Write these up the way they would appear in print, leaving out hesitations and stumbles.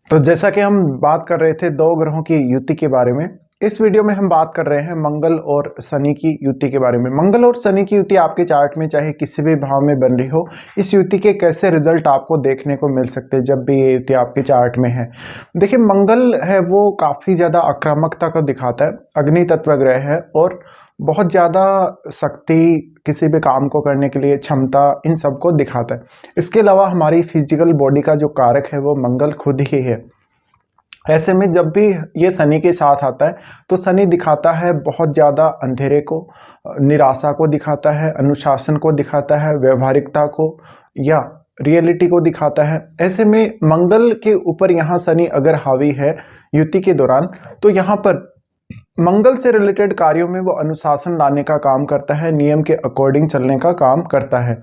तो जैसा कि हम बात कर रहे थे दो ग्रहों की युति के बारे में, इस वीडियो में हम बात कर रहे हैं मंगल और शनि की युति के बारे में। मंगल और शनि की युति आपके चार्ट में चाहे किसी भी भाव में बन रही हो, इस युति के कैसे रिजल्ट आपको देखने को मिल सकते हैं जब भी ये युति आपके चार्ट में है। देखिए, मंगल है वो काफ़ी ज़्यादा आक्रामकता को दिखाता है, अग्नि तत्व ग्रह है और बहुत ज़्यादा शक्ति, किसी भी काम को करने के लिए क्षमता, इन सब को दिखाता है। इसके अलावा हमारी फिजिकल बॉडी का जो कारक है वो मंगल खुद ही है। ऐसे में जब भी ये शनि के साथ आता है तो शनि दिखाता है बहुत ज़्यादा अंधेरे को, निराशा को दिखाता है, अनुशासन को दिखाता है, व्यवहारिकता को या रियलिटी को दिखाता है। ऐसे में मंगल के ऊपर यहाँ शनि अगर हावी है युति के दौरान, तो यहाँ पर मंगल से रिलेटेड कार्यों में वो अनुशासन लाने का काम करता है, नियम के अकॉर्डिंग चलने का काम करता है।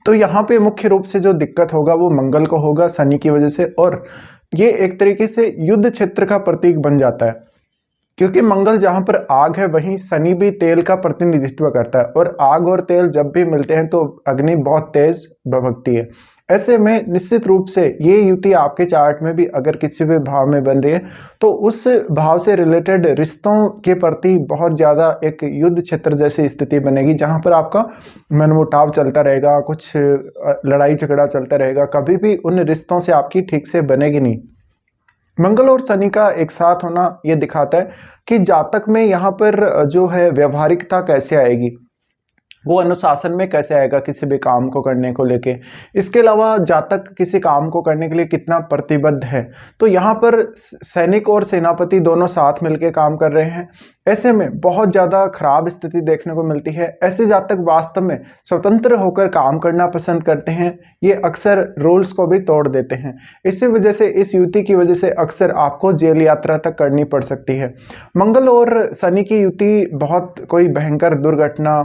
तो यहाँ पे मुख्य रूप से जो दिक्कत होगा वो मंगल को होगा शनि की वजह से, और ये एक तरीके से युद्ध क्षेत्र का प्रतीक बन जाता है, क्योंकि मंगल जहाँ पर आग है वहीं शनि भी तेल का प्रतिनिधित्व करता है, और आग और तेल जब भी मिलते हैं तो अग्नि बहुत तेज भभकती है। ऐसे में निश्चित रूप से ये युति आपके चार्ट में भी अगर किसी भी भाव में बन रही है तो उस भाव से रिलेटेड रिश्तों के प्रति बहुत ज़्यादा एक युद्ध क्षेत्र जैसी स्थिति बनेगी, जहाँ पर आपका मनमुटाव चलता रहेगा, कुछ लड़ाई झगड़ा चलता रहेगा, कभी भी उन रिश्तों से आपकी ठीक से बनेगी नहीं। मंगल और शनि का एक साथ होना ये दिखाता है कि जातक में यहाँ पर जो है व्यवहारिकता कैसे आएगी, वो अनुशासन में कैसे आएगा किसी भी काम को करने को लेके। इसके अलावा जातक किसी काम को करने के लिए कितना प्रतिबद्ध है, तो यहाँ पर सैनिक और सेनापति दोनों साथ मिलकर काम कर रहे हैं। ऐसे में बहुत ज़्यादा खराब स्थिति देखने को मिलती है। ऐसे जातक वास्तव में स्वतंत्र होकर काम करना पसंद करते हैं, ये अक्सर रूल्स को भी तोड़ देते हैं। इसी वजह से इस युति की वजह से अक्सर आपको जेल यात्रा तक करनी पड़ सकती है। मंगल और शनि की युति बहुत कोई भयंकर दुर्घटना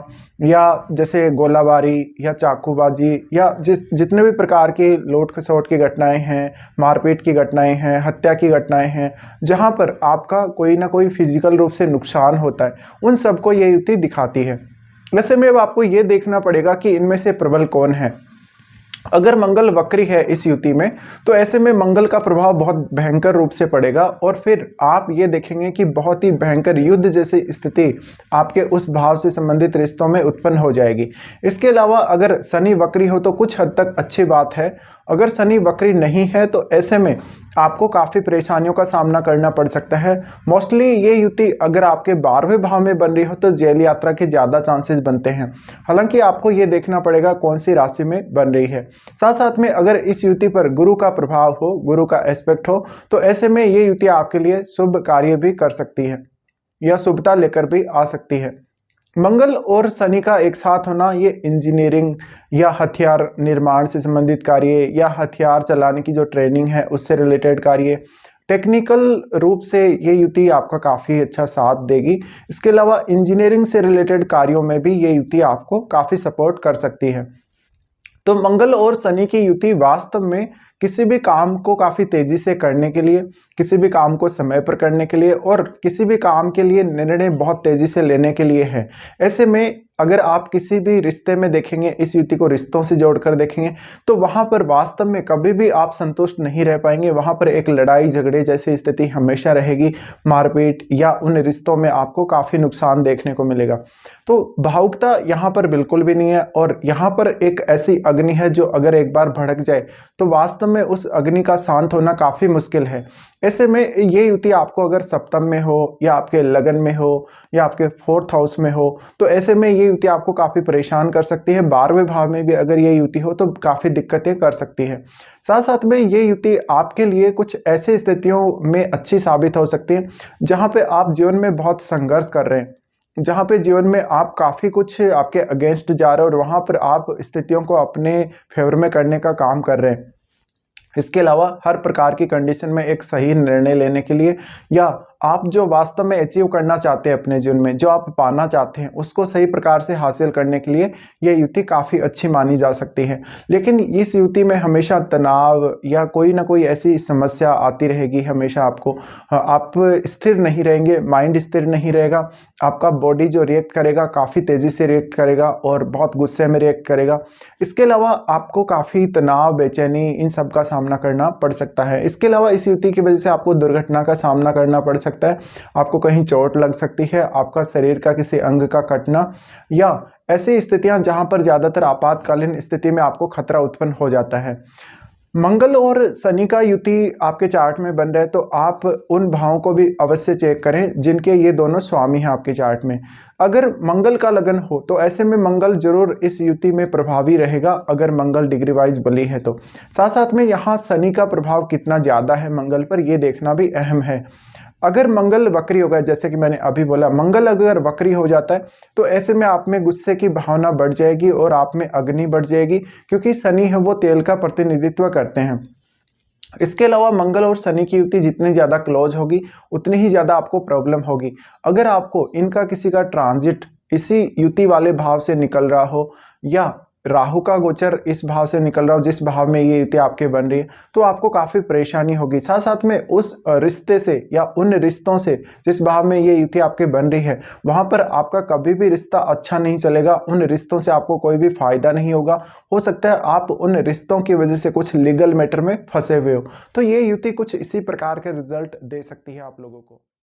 या जैसे गोलाबारी या चाकूबाजी या जितने भी प्रकार की लूट खसोट की घटनाएं हैं, मारपीट की घटनाएं हैं, हत्या की घटनाएं हैं, जहां पर आपका कोई ना कोई फिजिकल रूप से नुकसान होता है, उन सबको ये युति दिखाती है। वैसे में अब आपको ये देखना पड़ेगा कि इनमें से प्रबल कौन है। अगर मंगल वक्री है इस युति में, तो ऐसे में मंगल का प्रभाव बहुत भयंकर रूप से पड़ेगा, और फिर आप ये देखेंगे कि बहुत ही भयंकर युद्ध जैसी स्थिति आपके उस भाव से संबंधित रिश्तों में उत्पन्न हो जाएगी। इसके अलावा अगर शनि वक्री हो तो कुछ हद तक अच्छी बात है। अगर शनि वक्री नहीं है तो ऐसे में आपको काफ़ी परेशानियों का सामना करना पड़ सकता है। मोस्टली ये युति अगर आपके 12वें भाव में बन रही हो तो जेल यात्रा के ज़्यादा चांसेस बनते हैं। हालांकि आपको ये देखना पड़ेगा कौन सी राशि में बन रही है। साथ साथ में अगर इस युति पर गुरु का प्रभाव हो, गुरु का एस्पेक्ट हो, तो ऐसे में ये युति आपके लिए शुभ कार्य भी कर सकती है या शुभता लेकर भी आ सकती है। मंगल और शनि का एक साथ होना ये इंजीनियरिंग या हथियार निर्माण से संबंधित कार्य या हथियार चलाने की जो ट्रेनिंग है उससे रिलेटेड कार्य, टेक्निकल रूप से ये युति आपका काफ़ी अच्छा साथ देगी। इसके अलावा इंजीनियरिंग से रिलेटेड कार्यों में भी ये युति आपको काफ़ी सपोर्ट कर सकती है। तो मंगल और शनि की युति वास्तव में किसी भी काम को काफ़ी तेज़ी से करने के लिए, किसी भी काम को समय पर करने के लिए और किसी भी काम के लिए निर्णय बहुत तेज़ी से लेने के लिए है। ऐसे में अगर आप किसी भी रिश्ते में देखेंगे, इस युति को रिश्तों से जोड़कर देखेंगे, तो वहाँ पर वास्तव में कभी भी आप संतुष्ट नहीं रह पाएंगे। वहाँ पर एक लड़ाई झगड़े जैसी स्थिति हमेशा रहेगी, मारपीट या उन रिश्तों में आपको काफ़ी नुकसान देखने को मिलेगा। तो भावुकता यहाँ पर बिल्कुल भी नहीं है, और यहाँ पर एक ऐसी अग्नि है जो अगर एक बार भड़क जाए तो वास्तव में उस अग्नि का शांत होना काफ़ी मुश्किल है। ऐसे में ये युति आपको अगर सप्तम में हो या आपके लगन में हो या आपके 4th हाउस में हो, तो ऐसे में ये युति आपको काफ़ी परेशान कर सकती है। 12वें भाव में भी अगर ये युति हो तो काफ़ी दिक्कतें कर सकती है। साथ साथ में ये युति आपके लिए कुछ ऐसी स्थितियों में अच्छी साबित हो सकती है जहाँ पे आप जीवन में बहुत संघर्ष कर रहे हैं, जहाँ पे जीवन में आप काफ़ी कुछ आपके अगेंस्ट जा रहे हो और वहाँ पर आप स्थितियों को अपने फेवर में करने का काम कर रहे हैं। इसके अलावा हर प्रकार की कंडीशन में एक सही निर्णय लेने के लिए या आप जो वास्तव में अचीव करना चाहते हैं अपने जीवन में, जो आप पाना चाहते हैं, उसको सही प्रकार से हासिल करने के लिए यह युति काफ़ी अच्छी मानी जा सकती है। लेकिन इस युति में हमेशा तनाव या कोई ना कोई ऐसी समस्या आती रहेगी हमेशा आपको। आप स्थिर नहीं रहेंगे, माइंड स्थिर नहीं रहेगा, आपका बॉडी जो रिएक्ट करेगा काफ़ी तेज़ी से रिएक्ट करेगा और बहुत गुस्से में रिएक्ट करेगा। इसके अलावा आपको काफ़ी तनाव, बेचैनी, इन सब का सामना करना पड़ सकता है। इसके अलावा इस युति की वजह से आपको दुर्घटना का सामना करना पड़ सकता है, आपको कहीं चोट लग सकती है, आपका शरीर का किसी अंग का कटना, या ऐसी स्थितियां जहां पर ज़्यादातर आपातकालीन स्थिति में आपको खतरा उत्पन्न हो जाता है। मंगल और शनि का युति आपके चार्ट में बन रहा है तो आप उन भावों को भी अवश्य चेक करें जिनके ये दोनों स्वामी हैं आपके चार्ट में। अगर मंगल का लगन हो तो ऐसे में मंगल जरूर इस युति में प्रभावी रहेगा, अगर मंगल डिग्री वाइज बली है तो। साथ साथ में यहाँ शनि का प्रभाव कितना ज़्यादा है मंगल पर, यह देखना भी अहम है। अगर मंगल वक्री हो गया, जैसे कि मैंने अभी बोला, मंगल अगर वक्री हो जाता है तो ऐसे में आप में गुस्से की भावना बढ़ जाएगी और आप में अग्नि बढ़ जाएगी, क्योंकि शनि है वो तेल का प्रतिनिधित्व करते हैं। इसके अलावा मंगल और शनि की युति जितनी ज़्यादा क्लोज होगी उतनी ही ज़्यादा आपको प्रॉब्लम होगी। अगर आपको इनका किसी का ट्रांजिट इसी युति वाले भाव से निकल रहा हो, या राहु का गोचर इस भाव से निकल रहा हो जिस भाव में ये युति आपके बन रही है, तो आपको काफ़ी परेशानी होगी। साथ साथ में उस रिश्ते से या उन रिश्तों से जिस भाव में ये युति आपके बन रही है, वहाँ पर आपका कभी भी रिश्ता अच्छा नहीं चलेगा, उन रिश्तों से आपको कोई भी फायदा नहीं होगा। हो सकता है आप उन रिश्तों की वजह से कुछ लीगल मैटर में फंसे हुए हो। तो ये युति कुछ इसी प्रकार के रिजल्ट दे सकती है आप लोगों को।